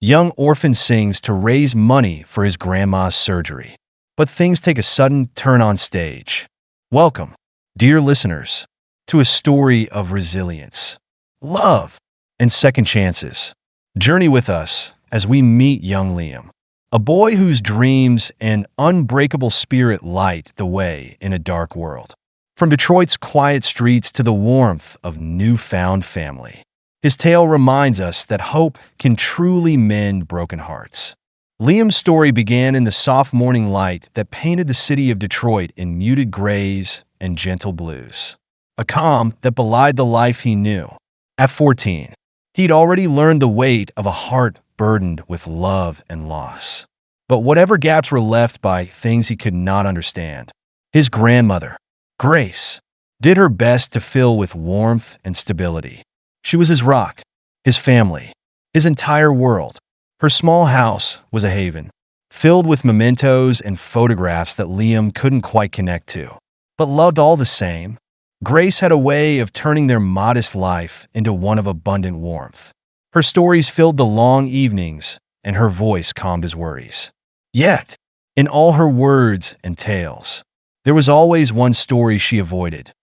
Young Orphan sings to raise money for his grandma's surgery. But things take a sudden turn on stage. Welcome, dear listeners, to a story of resilience, love, and second chances. Journey with us as we meet young Liam, a boy whose dreams and unbreakable spirit light the way in a dark world. From Detroit's quiet streets to the warmth of newfound family, his tale reminds us that hope can truly mend broken hearts. Liam's story began in the soft morning light that painted the city of Detroit in muted grays and gentle blues, a calm that belied the life he knew. At 14, he'd already learned the weight of a heart burdened with love and loss. But whatever gaps were left by things he could not understand, his grandmother, Grace, did her best to fill with warmth and stability. She was his rock, his family, his entire world. Her small house was a haven, filled with mementos and photographs that Liam couldn't quite connect to, but loved all the same. Grace had a way of turning their modest life into one of abundant warmth. Her stories filled the long evenings, and her voice calmed his worries. Yet, in all her words and tales, there was always one story she avoided: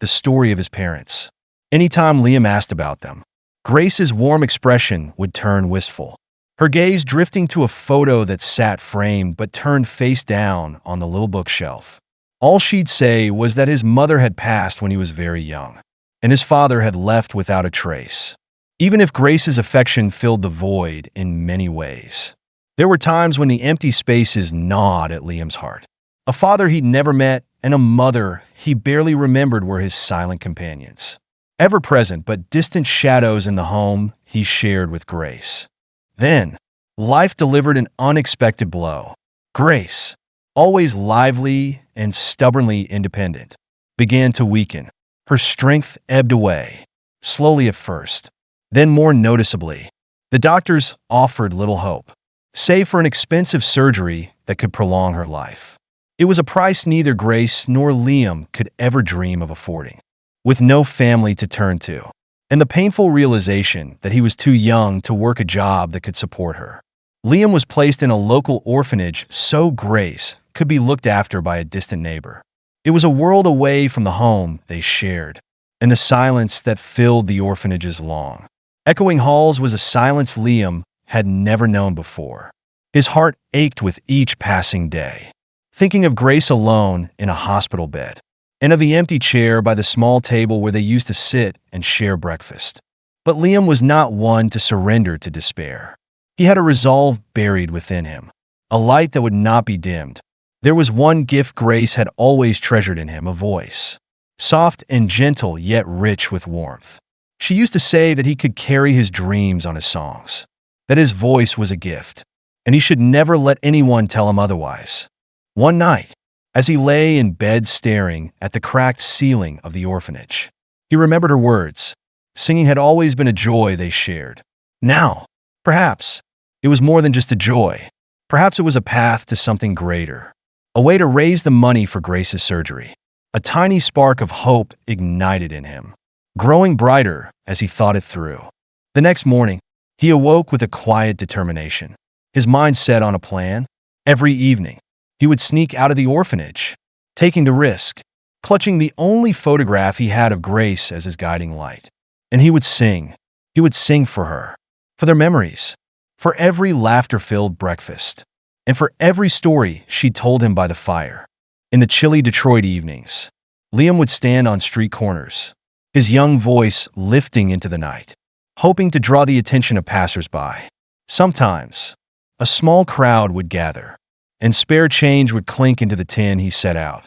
the story of his parents. Anytime Liam asked about them, Grace's warm expression would turn wistful, her gaze drifting to a photo that sat framed but turned face down on the little bookshelf. All she'd say was that his mother had passed when he was very young, and his father had left without a trace. Even if Grace's affection filled the void in many ways, there were times when the empty spaces gnawed at Liam's heart. A father he'd never met and a mother he barely remembered were his silent companions, ever-present but distant shadows in the home he shared with Grace. Then, life delivered an unexpected blow. Grace, always lively and stubbornly independent, began to weaken. Her strength ebbed away, slowly at first, then more noticeably. The doctors offered little hope, save for an expensive surgery that could prolong her life. It was a price neither Grace nor Liam could ever dream of affording. With no family to turn to, and the painful realization that he was too young to work a job that could support her, Liam was placed in a local orphanage so Grace could be looked after by a distant neighbor. It was a world away from the home they shared, and the silence that filled the orphanage's long, echoing halls was a silence Liam had never known before. His heart ached with each passing day, thinking of Grace alone in a hospital bed, and of the empty chair by the small table where they used to sit and share breakfast. But Liam was not one to surrender to despair. He had a resolve buried within him, a light that would not be dimmed. There was one gift Grace had always treasured in him: a voice, soft and gentle yet rich with warmth. She used to say that he could carry his dreams on his songs, that his voice was a gift, and he should never let anyone tell him otherwise. One night, as he lay in bed staring at the cracked ceiling of the orphanage, he remembered her words. Singing had always been a joy they shared. Now, perhaps, it was more than just a joy. Perhaps it was a path to something greater, a way to raise the money for Grace's surgery. A tiny spark of hope ignited in him, growing brighter as he thought it through. The next morning, he awoke with a quiet determination, his mind set on a plan. Every evening, he would sneak out of the orphanage, taking the risk, clutching the only photograph he had of Grace as his guiding light. And he would sing. He would sing for her, for their memories, for every laughter-filled breakfast, and for every story she told him by the fire. In the chilly Detroit evenings, Liam would stand on street corners, his young voice lifting into the night, hoping to draw the attention of passers-by. Sometimes, a small crowd would gather, and spare change would clink into the tin he set out.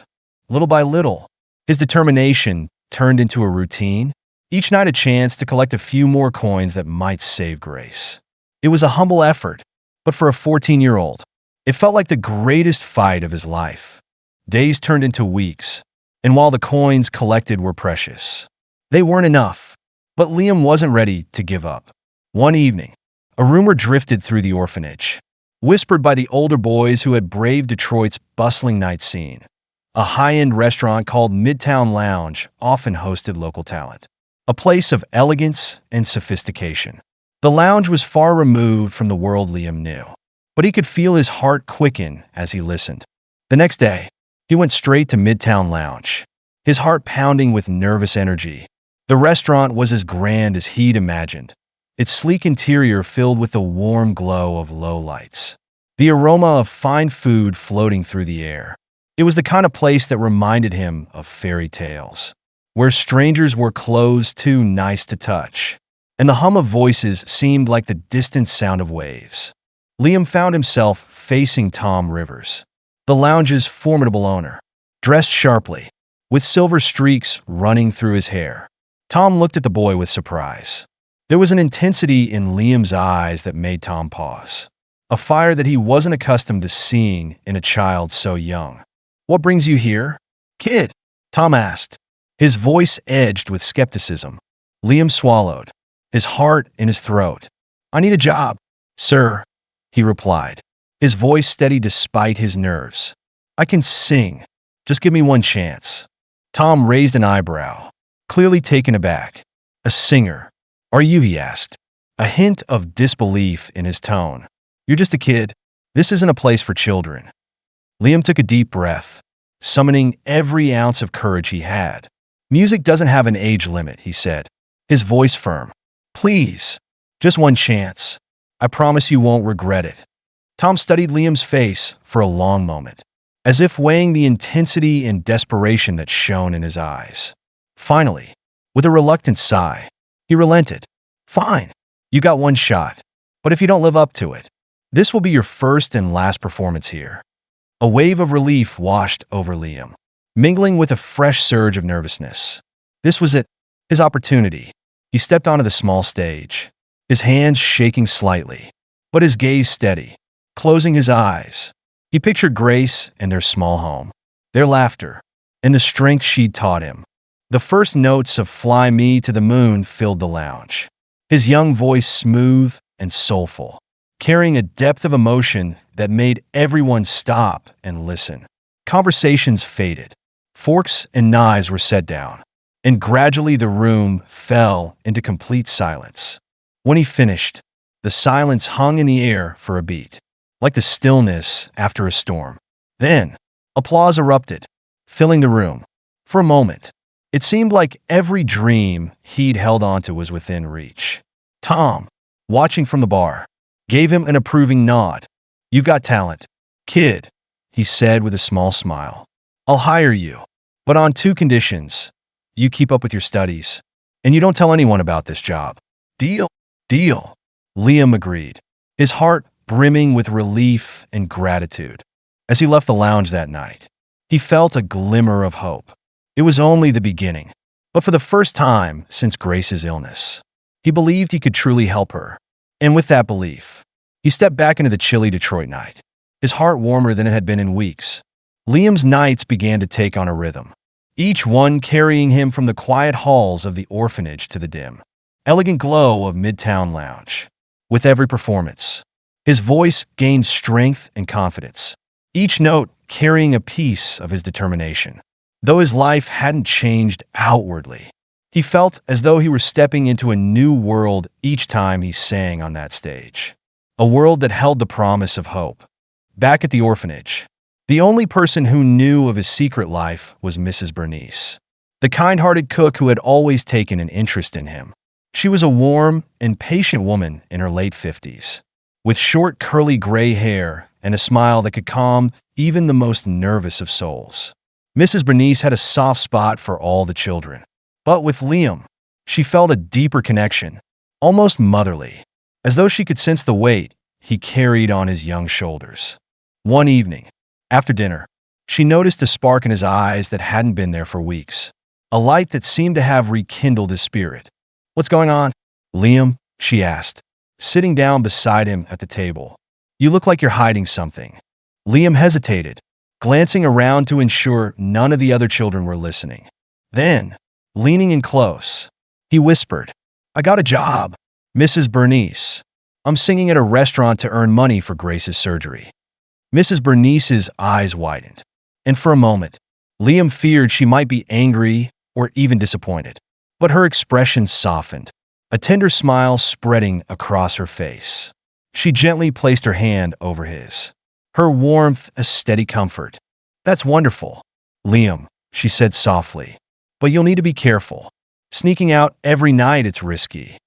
Little by little, his determination turned into a routine, each night a chance to collect a few more coins that might save Grace. It was a humble effort, but for a 14-year-old, it felt like the greatest fight of his life. Days turned into weeks, and while the coins collected were precious, they weren't enough. But Liam wasn't ready to give up. One evening, a rumor drifted through the orphanage, whispered by the older boys who had braved Detroit's bustling night scene. A high-end restaurant called Midtown Lounge often hosted local talent, a place of elegance and sophistication. The lounge was far removed from the world Liam knew, but he could feel his heart quicken as he listened. The next day, he went straight to Midtown Lounge, his heart pounding with nervous energy. The restaurant was as grand as he'd imagined, its sleek interior filled with the warm glow of low lights, the aroma of fine food floating through the air. It was the kind of place that reminded him of fairy tales, where strangers were clothes too nice to touch, and the hum of voices seemed like the distant sound of waves. Liam found himself facing Tom Rivers, the lounge's formidable owner, dressed sharply, with silver streaks running through his hair. Tom looked at the boy with surprise. There was an intensity in Liam's eyes that made Tom pause, a fire that he wasn't accustomed to seeing in a child so young. "What brings you here, kid?" Tom asked, his voice edged with skepticism. Liam swallowed, his heart in his throat. "I need a job, sir," he replied, his voice steady despite his nerves. "I can sing. Just give me one chance." Tom raised an eyebrow, clearly taken aback. "A singer? Are you?" he asked, a hint of disbelief in his tone. "You're just a kid. This isn't a place for children." Liam took a deep breath, summoning every ounce of courage he had. "Music doesn't have an age limit," he said, his voice firm. "Please, just one chance. I promise you won't regret it." Tom studied Liam's face for a long moment, as if weighing the intensity and desperation that shone in his eyes. Finally, with a reluctant sigh, he relented. "Fine, you got one shot, but if you don't live up to it, this will be your first and last performance here." A wave of relief washed over Liam, mingling with a fresh surge of nervousness. This was it, his opportunity. He stepped onto the small stage, his hands shaking slightly, but his gaze steady. Closing his eyes, he pictured Grace and their small home, their laughter, and the strength she'd taught him. The first notes of "Fly Me to the Moon" filled the lounge, his young voice smooth and soulful, carrying a depth of emotion that made everyone stop and listen. Conversations faded. Forks and knives were set down, and gradually the room fell into complete silence. When he finished, the silence hung in the air for a beat, like the stillness after a storm. Then, applause erupted, filling the room. For a moment, it seemed like every dream he'd held onto was within reach. Tom, watching from the bar, gave him an approving nod. "You've got talent, kid," he said with a small smile. "I'll hire you, but on two conditions. You keep up with your studies, and you don't tell anyone about this job." "Deal?" "Deal," Liam agreed, his heart brimming with relief and gratitude. As he left the lounge that night, he felt a glimmer of hope. It was only the beginning, but for the first time since Grace's illness, he believed he could truly help her. And with that belief, he stepped back into the chilly Detroit night, his heart warmer than it had been in weeks. Liam's nights began to take on a rhythm, each one carrying him from the quiet halls of the orphanage to the dim, elegant glow of Midtown Lounge. With every performance, his voice gained strength and confidence, each note carrying a piece of his determination. Though his life hadn't changed outwardly, he felt as though he were stepping into a new world each time he sang on that stage. A world that held the promise of hope. Back at the orphanage, the only person who knew of his secret life was Mrs. Bernice, the kind-hearted cook who had always taken an interest in him. She was a warm and patient woman in her late 50s, with short curly gray hair and a smile that could calm even the most nervous of souls. Mrs. Bernice had a soft spot for all the children, but with Liam, she felt a deeper connection, almost motherly, as though she could sense the weight he carried on his young shoulders. One evening, after dinner, she noticed a spark in his eyes that hadn't been there for weeks, a light that seemed to have rekindled his spirit. "What's going on, Liam?" she asked, sitting down beside him at the table. "You look like you're hiding something." Liam hesitated, glancing around to ensure none of the other children were listening. Then, leaning in close, he whispered, "I got a job, Mrs. Bernice. I'm singing at a restaurant to earn money for Grace's surgery." Mrs. Bernice's eyes widened, and for a moment, Liam feared she might be angry or even disappointed. But her expression softened. a tender smile spreading across her face. She gently placed her hand over his, her warmth a steady comfort. "That's wonderful, Liam," she said softly. "But you'll need to be careful. Sneaking out every night, it's risky."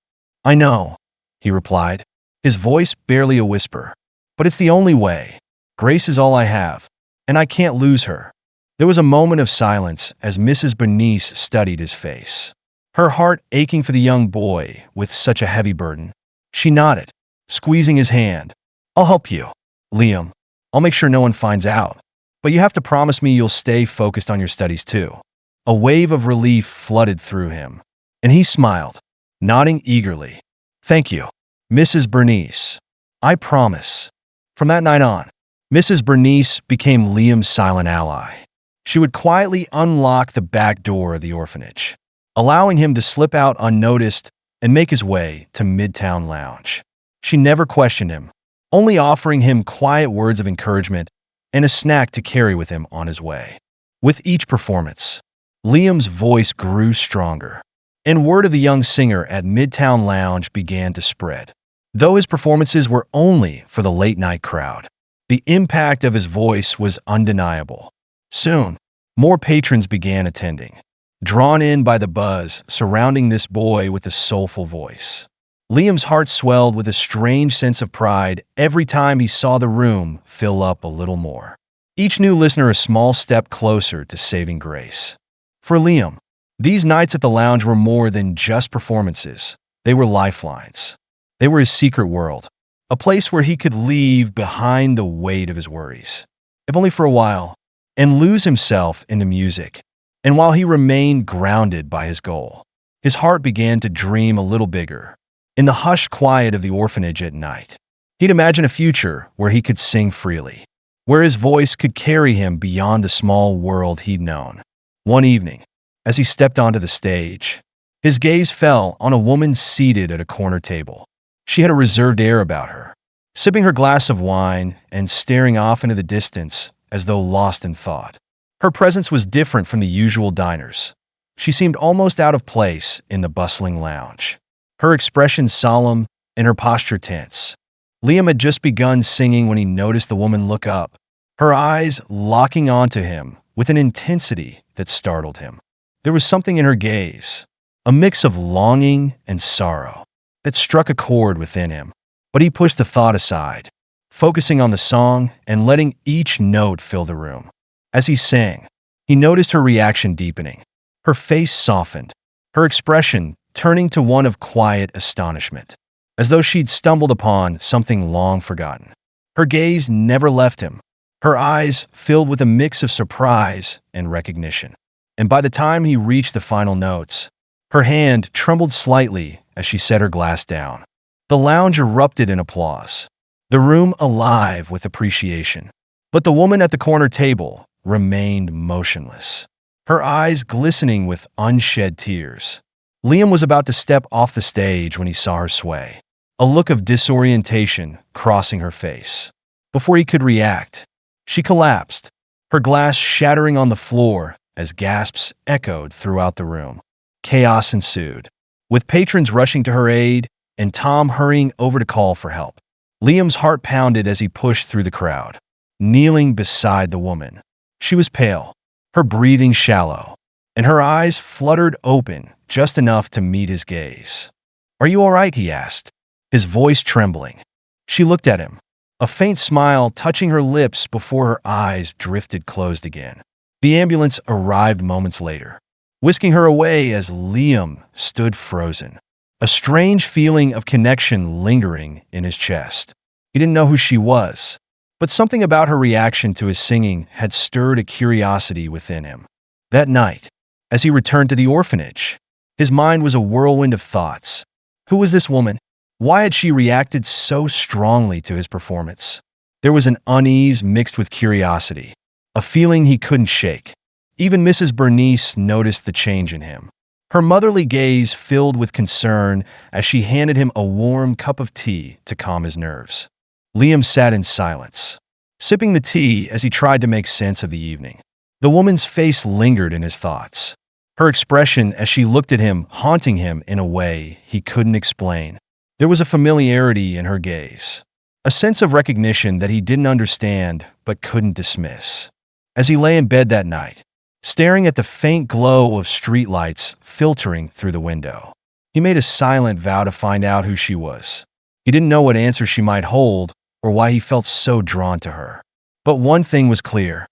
"I know," he replied, his voice barely a whisper. "But it's the only way. Grace is all I have, and I can't lose her." There was a moment of silence as Mrs. Bernice studied his face, her heart aching for the young boy with such a heavy burden. She nodded, squeezing his hand. "I'll help you, Liam. I'll make sure no one finds out. But you have to promise me you'll stay focused on your studies too." A wave of relief flooded through him, and he smiled, nodding eagerly. "Thank you, Mrs. Bernice. I promise." From that night on, Mrs. Bernice became Liam's silent ally. She would quietly unlock the back door of the orphanage, allowing him to slip out unnoticed and make his way to Midtown Lounge. She never questioned him, only offering him quiet words of encouragement and a snack to carry with him on his way. With each performance, Liam's voice grew stronger, and word of the young singer at Midtown Lounge began to spread. Though his performances were only for the late-night crowd, the impact of his voice was undeniable. Soon, more patrons began attending, drawn in by the buzz surrounding this boy with a soulful voice. Liam's heart swelled with a strange sense of pride every time he saw the room fill up a little more. Each new listener a small step closer to saving grace. For Liam, these nights at the lounge were more than just performances. They were lifelines. They were his secret world, a place where he could leave behind the weight of his worries, if only for a while, and lose himself in the music. And while he remained grounded by his goal, his heart began to dream a little bigger. In the hushed quiet of the orphanage at night, he'd imagine a future where he could sing freely, where his voice could carry him beyond the small world he'd known. One evening, as he stepped onto the stage, his gaze fell on a woman seated at a corner table. She had a reserved air about her, sipping her glass of wine and staring off into the distance as though lost in thought. Her presence was different from the usual diners. She seemed almost out of place in the bustling lounge, her expression solemn and her posture tense. Liam had just begun singing when he noticed the woman look up, her eyes locking onto him with an intensity that startled him. There was something in her gaze, a mix of longing and sorrow, that struck a chord within him. But he pushed the thought aside, focusing on the song and letting each note fill the room. As he sang, he noticed her reaction deepening. Her face softened, her expression turning to one of quiet astonishment, as though she'd stumbled upon something long forgotten. Her gaze never left him, her eyes filled with a mix of surprise and recognition. And by the time he reached the final notes, her hand trembled slightly as she set her glass down. The lounge erupted in applause, the room alive with appreciation. But the woman at the corner table remained motionless, her eyes glistening with unshed tears. Liam was about to step off the stage when he saw her sway, a look of disorientation crossing her face. Before he could react, she collapsed, her glass shattering on the floor as gasps echoed throughout the room. Chaos ensued, with patrons rushing to her aid and Tom hurrying over to call for help. Liam's heart pounded as he pushed through the crowd, kneeling beside the woman. She was pale, her breathing shallow, and her eyes fluttered open just enough to meet his gaze. "Are you all right?" he asked, his voice trembling. She looked at him, a faint smile touching her lips before her eyes drifted closed again. The ambulance arrived moments later, whisking her away as Liam stood frozen, a strange feeling of connection lingering in his chest. He didn't know who she was, but something about her reaction to his singing had stirred a curiosity within him. That night, as he returned to the orphanage, his mind was a whirlwind of thoughts. Who was this woman? Why had she reacted so strongly to his performance? There was an unease mixed with curiosity, a feeling he couldn't shake. Even Mrs. Bernice noticed the change in him, her motherly gaze filled with concern as she handed him a warm cup of tea to calm his nerves. Liam sat in silence, sipping the tea as he tried to make sense of the evening. The woman's face lingered in his thoughts, her expression as she looked at him haunting him in a way he couldn't explain. There was a familiarity in her gaze, a sense of recognition that he didn't understand but couldn't dismiss. As he lay in bed that night, staring at the faint glow of streetlights filtering through the window, he made a silent vow to find out who she was. He didn't know what answer she might hold or why he felt so drawn to her. But one thing was clear.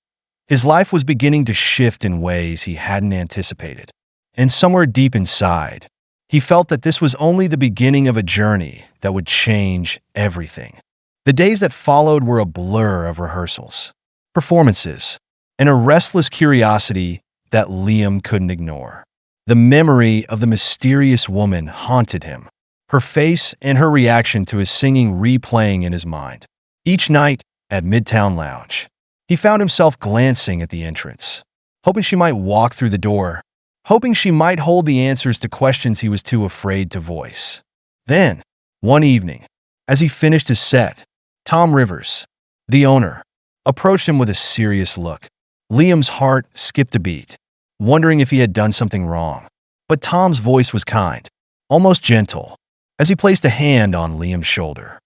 His life was beginning to shift in ways he hadn't anticipated. And somewhere deep inside, he felt that this was only the beginning of a journey that would change everything. The days that followed were a blur of rehearsals, performances, and a restless curiosity that Liam couldn't ignore. The memory of the mysterious woman haunted him, her face and her reaction to his singing replaying in his mind. Each night at Midtown Lounge, he found himself glancing at the entrance, hoping she might walk through the door, hoping she might hold the answers to questions he was too afraid to voice. Then, one evening, as he finished his set, Tom Rivers, the owner, approached him with a serious look. Liam's heart skipped a beat, wondering if he had done something wrong. But Tom's voice was kind, almost gentle, as he placed a hand on Liam's shoulder.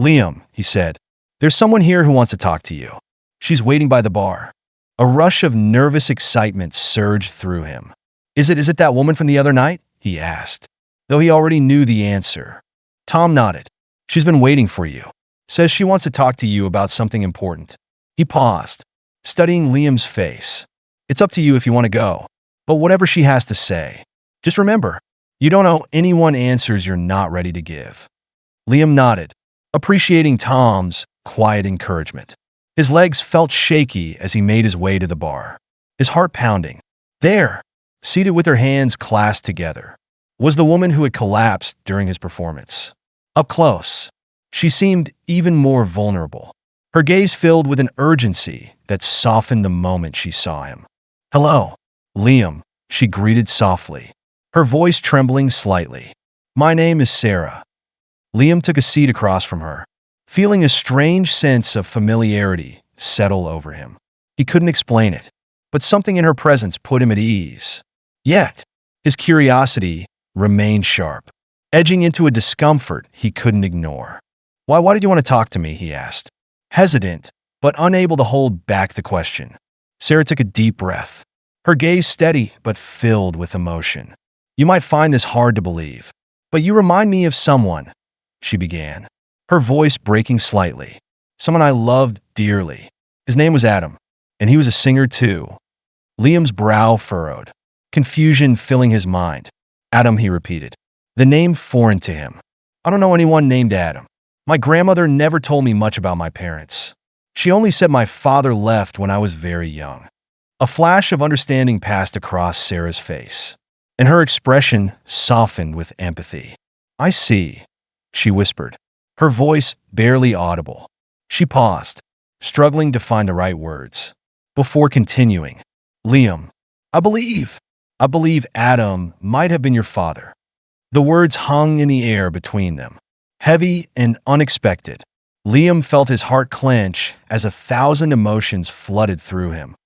"Liam," he said, "there's someone here who wants to talk to you. She's waiting by the bar." A rush of nervous excitement surged through him. Is it that woman from the other night?" he asked, though he already knew the answer. Tom nodded. "She's been waiting for you. Says she wants to talk to you about something important." He paused, studying Liam's face. "It's up to you if you want to go, but whatever she has to say, just remember, you don't owe anyone answers you're not ready to give." Liam nodded, appreciating Tom's quiet encouragement. His legs felt shaky as he made his way to the bar, his heart pounding. There, seated with her hands clasped together, was the woman who had collapsed during his performance. Up close, she seemed even more vulnerable, her gaze filled with an urgency that softened the moment she saw him. "Hello, Liam," she greeted softly, her voice trembling slightly. "My name is Sarah." Liam took a seat across from her, feeling a strange sense of familiarity settle over him. He couldn't explain it, but something in her presence put him at ease. Yet, his curiosity remained sharp, edging into a discomfort he couldn't ignore. Why did you want to talk to me?" he asked, hesitant but unable to hold back the question. Sarah took a deep breath, her gaze steady but filled with emotion. "You might find this hard to believe, but you remind me of someone," she began, her voice breaking slightly. "Someone I loved dearly. His name was Adam, and he was a singer too." Liam's brow furrowed, confusion filling his mind. "Adam," he repeated, the name foreign to him. "I don't know anyone named Adam. My grandmother never told me much about my parents. She only said my father left when I was very young." A flash of understanding passed across Sarah's face, and her expression softened with empathy. "I see," she whispered, her voice barely audible. She paused, struggling to find the right words, before continuing. "Liam, I believe Adam might have been your father." The words hung in the air between them, heavy and unexpected. Liam felt his heart clench as 1,000 emotions flooded through him.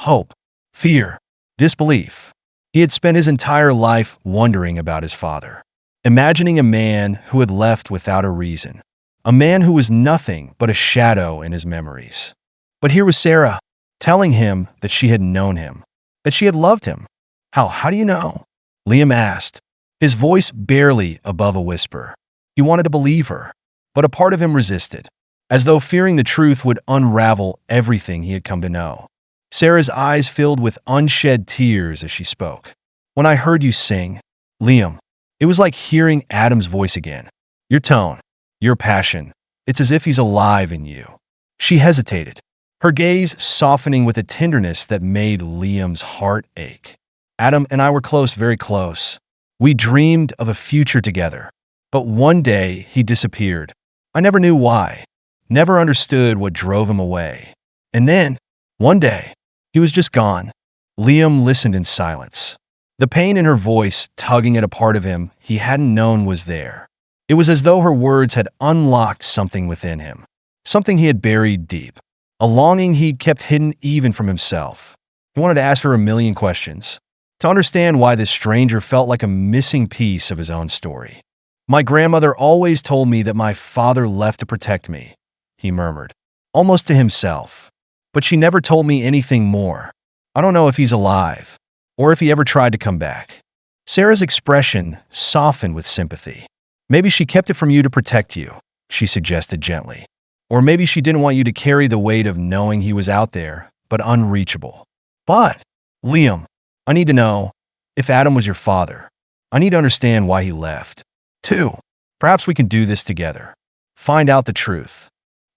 Hope, fear, disbelief. He had spent his entire life wondering about his father, imagining a man who had left without a reason, a man who was nothing but a shadow in his memories. But here was Sarah, telling him that she had known him, that she had loved him. How do you know?" Liam asked, his voice barely above a whisper. He wanted to believe her, but a part of him resisted, as though fearing the truth would unravel everything he had come to know. Sarah's eyes filled with unshed tears as she spoke. "When I heard you sing, Liam, it was like hearing Adam's voice again. Your tone, your passion, it's as if he's alive in you." She hesitated, her gaze softening with a tenderness that made Liam's heart ache. "Adam and I were close, very close. We dreamed of a future together. But one day he disappeared. I never knew why, never understood what drove him away. And then, one day, he was just gone." Liam listened in silence, the pain in her voice tugging at a part of him he hadn't known was there. It was as though her words had unlocked something within him, something he had buried deep, a longing he'd kept hidden even from himself. He wanted to ask her a million questions, to understand why this stranger felt like a missing piece of his own story. My grandmother always told me that my father left to protect me, he murmured, almost to himself. But she never told me anything more. I don't know if he's alive, or if he ever tried to come back. Sarah's expression softened with sympathy. Maybe she kept it from you to protect you, she suggested gently. Or maybe she didn't want you to carry the weight of knowing he was out there, but unreachable. But, Liam, I need to know, if Adam was your father, I need to understand why he left. 2. Perhaps we can do this together. Find out the truth.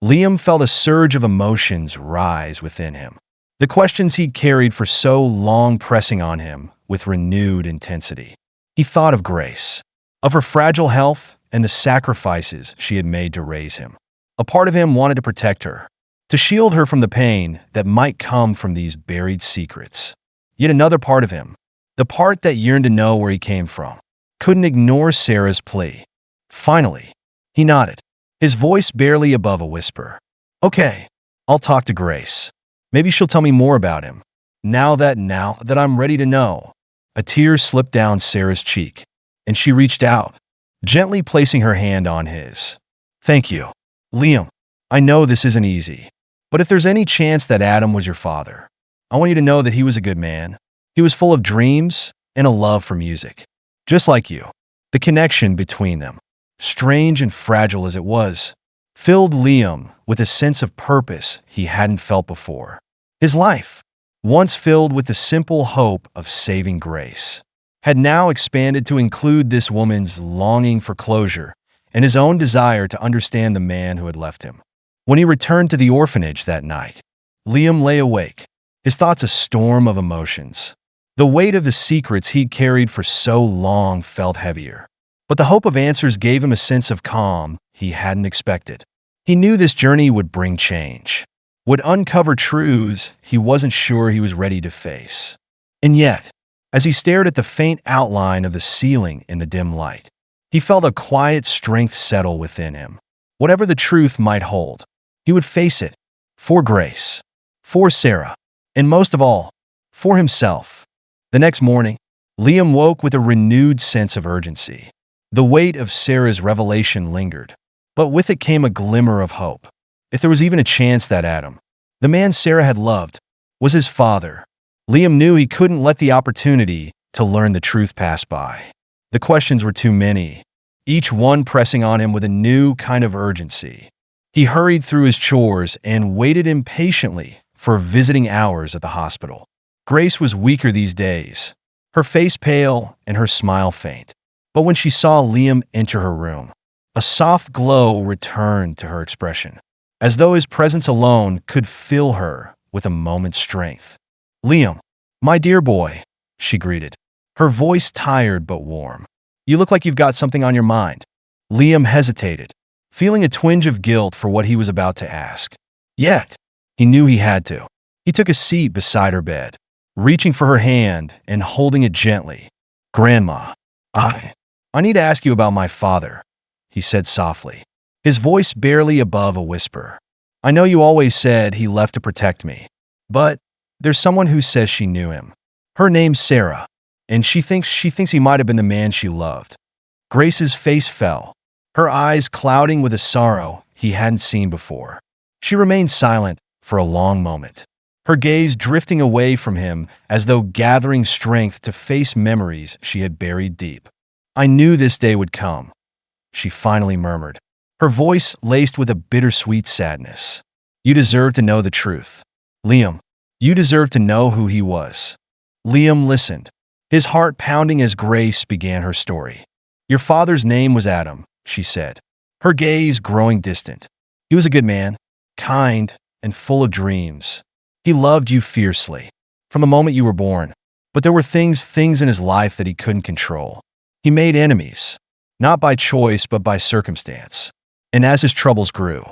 Liam felt a surge of emotions rise within him. The questions he'd carried for so long pressing on him with renewed intensity. He thought of Grace, of her fragile health and the sacrifices she had made to raise him. A part of him wanted to protect her, to shield her from the pain that might come from these buried secrets. Yet another part of him, the part that yearned to know where he came from, couldn't ignore Sarah's plea. Finally, he nodded, his voice barely above a whisper. Okay, I'll talk to Grace. Maybe she'll tell me more about him. Now that I'm ready to know. A tear slipped down Sarah's cheek, and she reached out, gently placing her hand on his. Thank you, Liam. I know this isn't easy, but if there's any chance that Adam was your father, I want you to know that he was a good man. He was full of dreams and a love for music. Just like you. The connection between them, strange and fragile as it was, filled Liam with a sense of purpose he hadn't felt before. His life, once filled with the simple hope of saving Grace, had now expanded to include this woman's longing for closure and his own desire to understand the man who had left him. When he returned to the orphanage that night, Liam lay awake, his thoughts a storm of emotions. The weight of the secrets he'd carried for so long felt heavier, but the hope of answers gave him a sense of calm he hadn't expected. He knew this journey would bring change, would uncover truths he wasn't sure he was ready to face. And yet, as he stared at the faint outline of the ceiling in the dim light, he felt a quiet strength settle within him. Whatever the truth might hold, he would face it, for Grace, for Sarah, and most of all, for himself. The next morning, Liam woke with a renewed sense of urgency. The weight of Sarah's revelation lingered, but with it came a glimmer of hope. If there was even a chance that Adam, the man Sarah had loved, was his father, Liam knew he couldn't let the opportunity to learn the truth pass by. The questions were too many, each one pressing on him with a new kind of urgency. He hurried through his chores and waited impatiently for visiting hours at the hospital. Grace was weaker these days, her face pale and her smile faint. But when she saw Liam enter her room, a soft glow returned to her expression, as though his presence alone could fill her with a moment's strength. Liam, my dear boy, she greeted, her voice tired but warm. You look like you've got something on your mind. Liam hesitated, feeling a twinge of guilt for what he was about to ask. Yet, he knew he had to. He took a seat beside her bed, reaching for her hand and holding it gently. Grandma, I need to ask you about my father, he said softly, his voice barely above a whisper. I know you always said he left to protect me, but there's someone who says she knew him. Her name's Sarah, and she thinks he might have been the man she loved. Grace's face fell, her eyes clouding with a sorrow he hadn't seen before. She remained silent for a long moment, her gaze drifting away from him as though gathering strength to face memories she had buried deep. I knew this day would come, she finally murmured, her voice laced with a bittersweet sadness. You deserve to know the truth. Liam, you deserve to know who he was. Liam listened, his heart pounding as Grace began her story. Your father's name was Adam, she said, her gaze growing distant. He was a good man, kind, and full of dreams. He loved you fiercely, from the moment you were born, but there were things in his life that he couldn't control. He made enemies, not by choice but by circumstance. And as his troubles grew,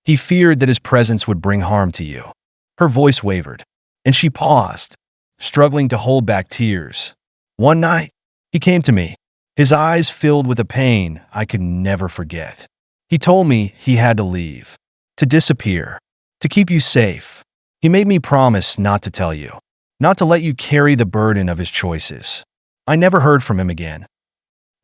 he feared that his presence would bring harm to you. Her voice wavered, and she paused, struggling to hold back tears. One night, he came to me, his eyes filled with a pain I could never forget. He told me he had to leave, to disappear, to keep you safe. He made me promise not to tell you. not to let you carry the burden of his choices. I never heard from him again.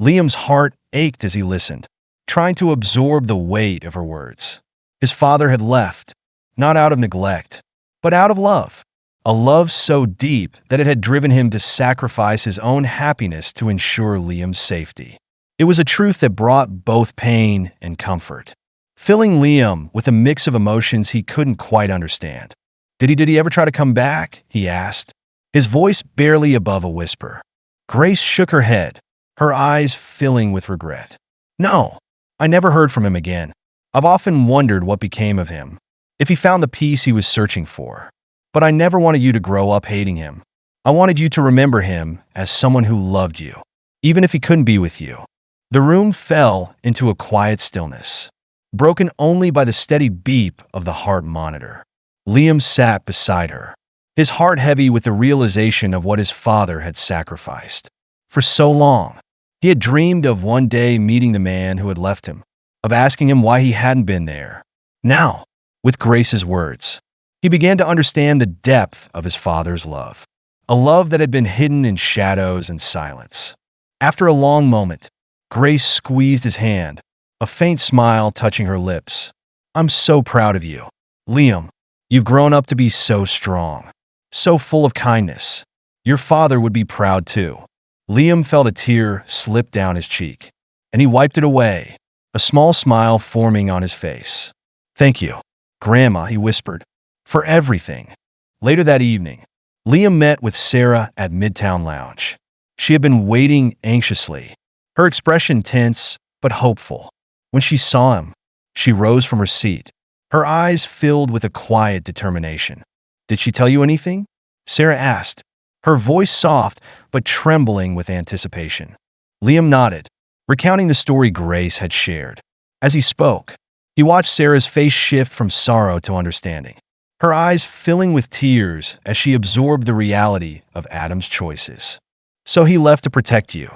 Liam's heart ached as he listened, trying to absorb the weight of her words. His father had left, not out of neglect, but out of love. A love so deep that it had driven him to sacrifice his own happiness to ensure Liam's safety. It was a truth that brought both pain and comfort, filling Liam with a mix of emotions he couldn't quite understand. Did he ever try to come back?" he asked, his voice barely above a whisper. Grace shook her head, her eyes filling with regret. "No, I never heard from him again. I've often wondered what became of him, if he found the peace he was searching for. But I never wanted you to grow up hating him. I wanted you to remember him as someone who loved you, even if he couldn't be with you." The room fell into a quiet stillness, broken only by the steady beep of the heart monitor. Liam sat beside her, his heart heavy with the realization of what his father had sacrificed. For so long, he had dreamed of one day meeting the man who had left him, of asking him why he hadn't been there. Now, with Grace's words, he began to understand the depth of his father's love, a love that had been hidden in shadows and silence. After a long moment, Grace squeezed his hand, a faint smile touching her lips. "I'm so proud of you, Liam. You've grown up to be so strong, so full of kindness. Your father would be proud too." Liam felt a tear slip down his cheek, and he wiped it away, a small smile forming on his face. "Thank you, Grandma," he whispered, "for everything." Later that evening, Liam met with Sarah at Midtown Lounge. She had been waiting anxiously, her expression tense but hopeful. When she saw him, she rose from her seat, her eyes filled with a quiet determination. "Did she tell you anything?" Sarah asked, her voice soft but trembling with anticipation. Liam nodded, recounting the story Grace had shared. As he spoke, he watched Sarah's face shift from sorrow to understanding, her eyes filling with tears as she absorbed the reality of Adam's choices. "So he left to protect you,"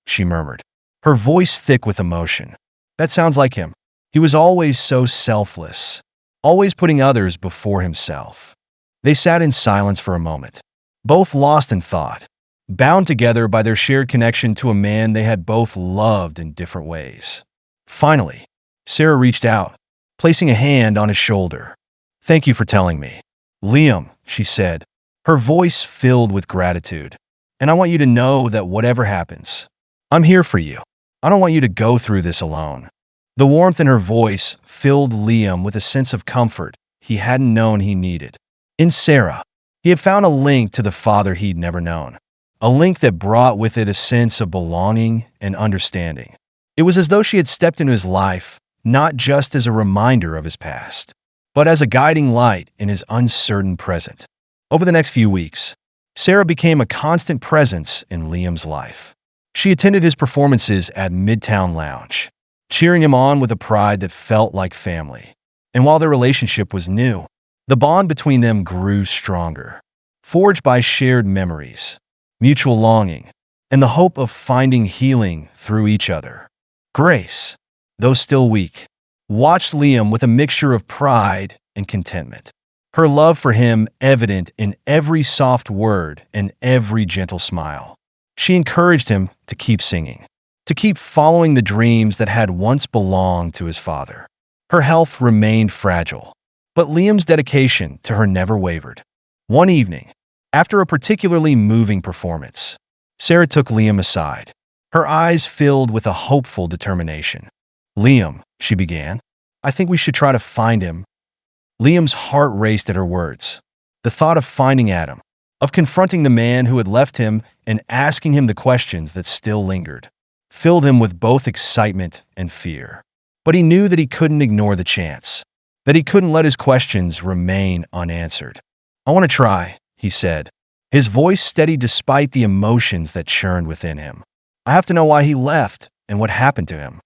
she murmured, her voice thick with emotion. "That sounds like him. He was always so selfless, always putting others before himself." They sat in silence for a moment, both lost in thought, bound together by their shared connection to a man they had both loved in different ways. Finally, Sarah reached out, placing a hand on his shoulder. "Thank you for telling me, Liam," she said, her voice filled with gratitude. "And I want you to know that whatever happens, I'm here for you. I don't want you to go through this alone." The warmth in her voice filled Liam with a sense of comfort he hadn't known he needed. In Sarah, he had found a link to the father he'd never known, a link that brought with it a sense of belonging and understanding. It was as though she had stepped into his life, not just as a reminder of his past, but as a guiding light in his uncertain present. Over the next few weeks, Sarah became a constant presence in Liam's life. She attended his performances at Midtown Lounge, cheering him on with a pride that felt like family. And while their relationship was new, the bond between them grew stronger, forged by shared memories, mutual longing, and the hope of finding healing through each other. Grace, though still weak, watched Liam with a mixture of pride and contentment, her love for him evident in every soft word and every gentle smile. She encouraged him to keep singing, to keep following the dreams that had once belonged to his father. Her health remained fragile, but Liam's dedication to her never wavered. One evening, after a particularly moving performance, Sarah took Liam aside, her eyes filled with a hopeful determination. "Liam," she began, "I think we should try to find him." Liam's heart raced at her words. The thought of finding Adam, of confronting the man who had left him and asking him the questions that still lingered, filled him with both excitement and fear. But he knew that he couldn't ignore the chance, that he couldn't let his questions remain unanswered. "I want to try," he said, his voice steady despite the emotions that churned within him. "I have to know why he left and what happened to him."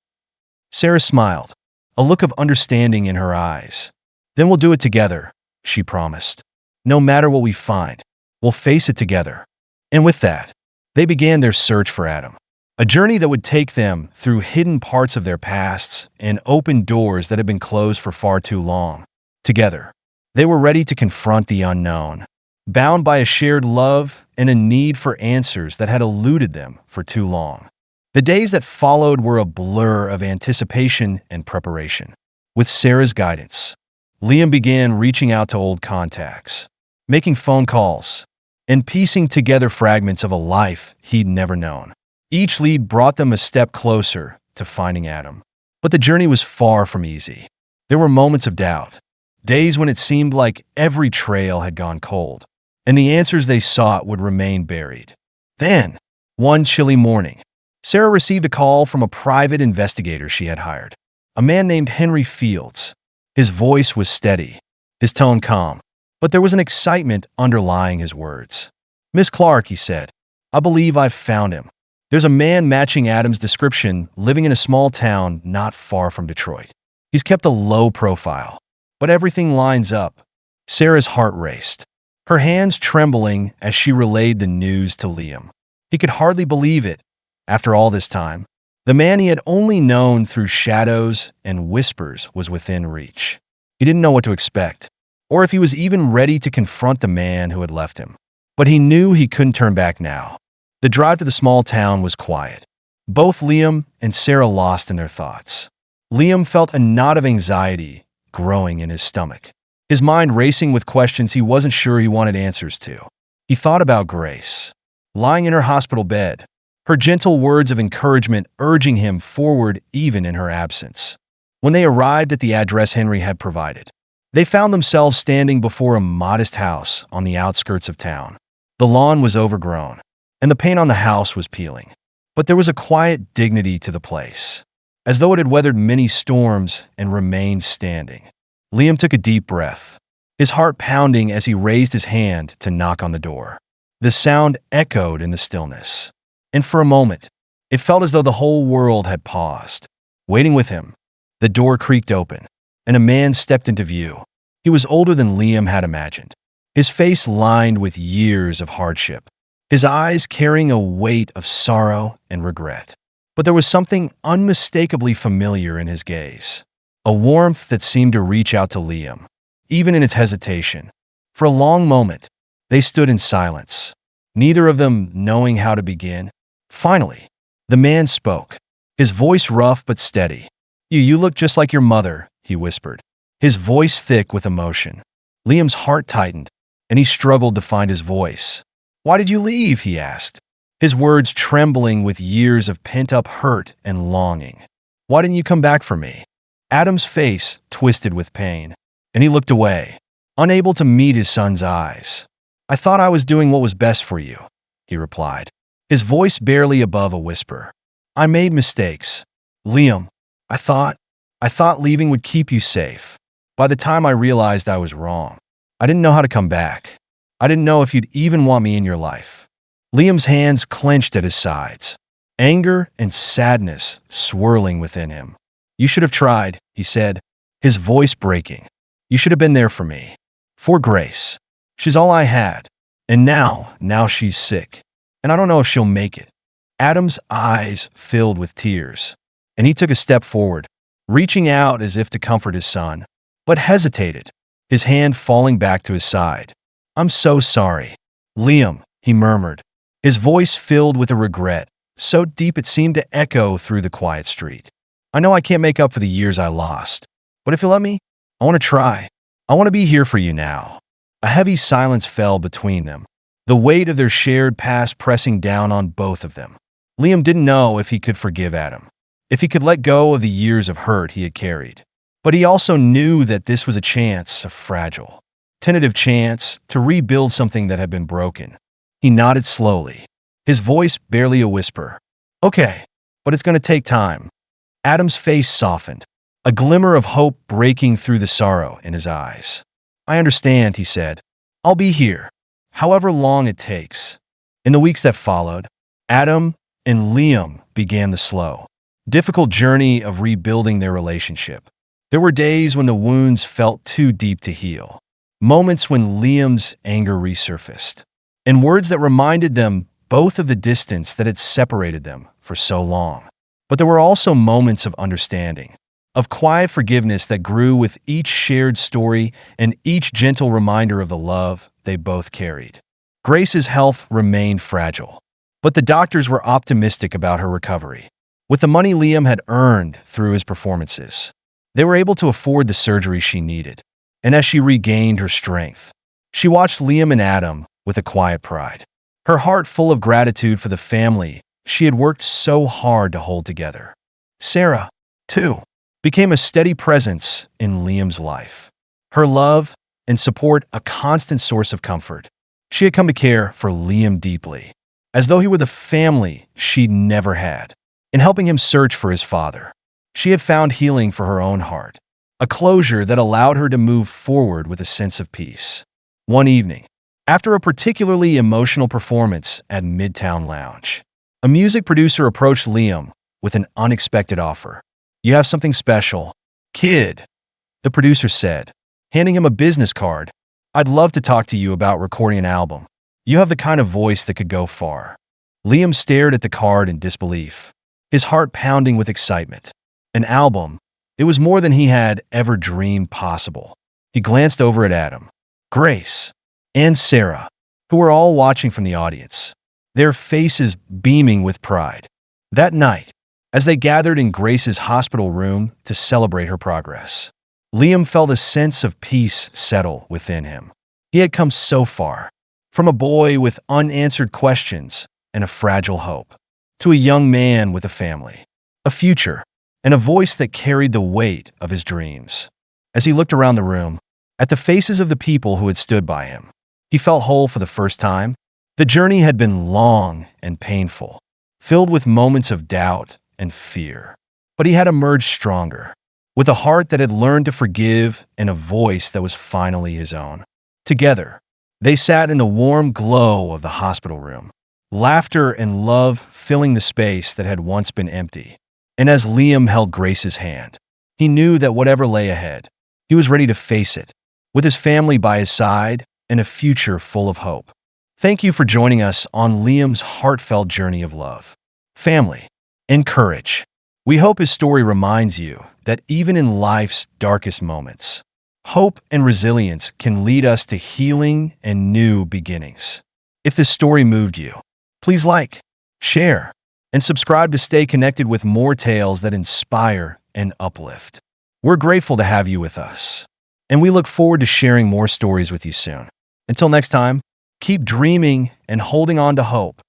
Sarah smiled, a look of understanding in her eyes. "Then we'll do it together," she promised. "No matter what we find, we'll face it together." And with that, they began their search for Adam, a journey that would take them through hidden parts of their pasts and open doors that had been closed for far too long. Together, they were ready to confront the unknown, bound by a shared love and a need for answers that had eluded them for too long. The days that followed were a blur of anticipation and preparation. With Sarah's guidance, Liam began reaching out to old contacts, making phone calls, and piecing together fragments of a life he'd never known. Each lead brought them a step closer to finding Adam. But the journey was far from easy. There were moments of doubt, days when it seemed like every trail had gone cold, and the answers they sought would remain buried. Then, one chilly morning, Sarah received a call from a private investigator she had hired, a man named Henry Fields. His voice was steady, his tone calm, but there was an excitement underlying his words. "Miss Clark," he said, "I believe I've found him. There's a man matching Adam's description living in a small town not far from Detroit. He's kept a low profile, but everything lines up." Sarah's heart raced, her hands trembling as she relayed the news to Liam. He could hardly believe it. After all this time, the man he had only known through shadows and whispers was within reach. He didn't know what to expect, or if he was even ready to confront the man who had left him. But he knew he couldn't turn back now. The drive to the small town was quiet, both Liam and Sarah lost in their thoughts. Liam felt a knot of anxiety growing in his stomach, his mind racing with questions he wasn't sure he wanted answers to. He thought about Grace, lying in her hospital bed, her gentle words of encouragement urging him forward even in her absence. When they arrived at the address Henry had provided, they found themselves standing before a modest house on the outskirts of town. The lawn was overgrown, and the paint on the house was peeling. But there was a quiet dignity to the place, as though it had weathered many storms and remained standing. Liam took a deep breath, his heart pounding as he raised his hand to knock on the door. The sound echoed in the stillness, and for a moment, it felt as though the whole world had paused. Waiting with him, the door creaked open, and a man stepped into view. He was older than Liam had imagined, his face lined with years of hardship, his eyes carrying a weight of sorrow and regret. But there was something unmistakably familiar in his gaze, a warmth that seemed to reach out to Liam, even in its hesitation. For a long moment, they stood in silence, neither of them knowing how to begin. Finally, the man spoke, his voice rough but steady. You look just like your mother," he whispered, his voice thick with emotion. Liam's heart tightened, and he struggled to find his voice. "Why did you leave?" he asked, his words trembling with years of pent-up hurt and longing. "Why didn't you come back for me?" Adam's face twisted with pain, and he looked away, unable to meet his son's eyes. "I thought I was doing what was best for you," he replied, his voice barely above a whisper. "I made mistakes. Liam, I thought leaving would keep you safe. By the time I realized I was wrong, I didn't know how to come back. I didn't know if you'd even want me in your life." Liam's hands clenched at his sides, anger and sadness swirling within him. "You should have tried," he said, his voice breaking. "You should have been there for me. For Grace. She's all I had. And now she's sick. And I don't know if she'll make it." Adam's eyes filled with tears, and he took a step forward, reaching out as if to comfort his son, but hesitated, his hand falling back to his side. "I'm so sorry, Liam," he murmured, his voice filled with a regret, so deep it seemed to echo through the quiet street. "I know I can't make up for the years I lost, but if you let me, I want to try. I want to be here for you now." A heavy silence fell between them, the weight of their shared past pressing down on both of them. Liam didn't know if he could forgive Adam, if he could let go of the years of hurt he had carried. But he also knew that this was a chance, a fragile, tentative chance, to rebuild something that had been broken. He nodded slowly, his voice barely a whisper. "Okay, but it's going to take time." Adam's face softened, a glimmer of hope breaking through the sorrow in his eyes. "I understand," he said. "I'll be here, however long it takes." In the weeks that followed, Adam and Liam began the slow, difficult journey of rebuilding their relationship. There were days when the wounds felt too deep to heal, moments when Liam's anger resurfaced, and words that reminded them both of the distance that had separated them for so long. But there were also moments of understanding, of quiet forgiveness that grew with each shared story and each gentle reminder of the love they both carried. Grace's health remained fragile, but the doctors were optimistic about her recovery. With the money Liam had earned through his performances, they were able to afford the surgery she needed. And as she regained her strength, she watched Liam and Adam with a quiet pride, her heart full of gratitude for the family she had worked so hard to hold together. Sarah, too, became a steady presence in Liam's life. Her love and support a constant source of comfort. She had come to care for Liam deeply, as though he were the family she'd never had. In helping him search for his father, she had found healing for her own heart, a closure that allowed her to move forward with a sense of peace. One evening, after a particularly emotional performance at Midtown Lounge, a music producer approached Liam with an unexpected offer. "You have something special, kid," the producer said, handing him a business card. "I'd love to talk to you about recording an album. You have the kind of voice that could go far." Liam stared at the card in disbelief, his heart pounding with excitement. An album? It was more than he had ever dreamed possible. He glanced over at Adam, Grace, and Sarah, who were all watching from the audience, their faces beaming with pride. That night, as they gathered in Grace's hospital room to celebrate her progress, Liam felt a sense of peace settle within him. He had come so far, from a boy with unanswered questions and a fragile hope, to a young man with a family, a future, and a voice that carried the weight of his dreams. As he looked around the room, at the faces of the people who had stood by him, he felt whole for the first time. The journey had been long and painful, filled with moments of doubt and fear. But he had emerged stronger, with a heart that had learned to forgive and a voice that was finally his own. Together, they sat in the warm glow of the hospital room, laughter and love filling the space that had once been empty. And as Liam held Grace's hand, he knew that whatever lay ahead, he was ready to face it, with his family by his side and a future full of hope. Thank you for joining us on Liam's heartfelt journey of love, family, and courage. We hope his story reminds you that even in life's darkest moments, hope and resilience can lead us to healing and new beginnings. If this story moved you, please like, share, and subscribe to stay connected with more tales that inspire and uplift. We're grateful to have you with us, and we look forward to sharing more stories with you soon. Until next time, keep dreaming and holding on to hope.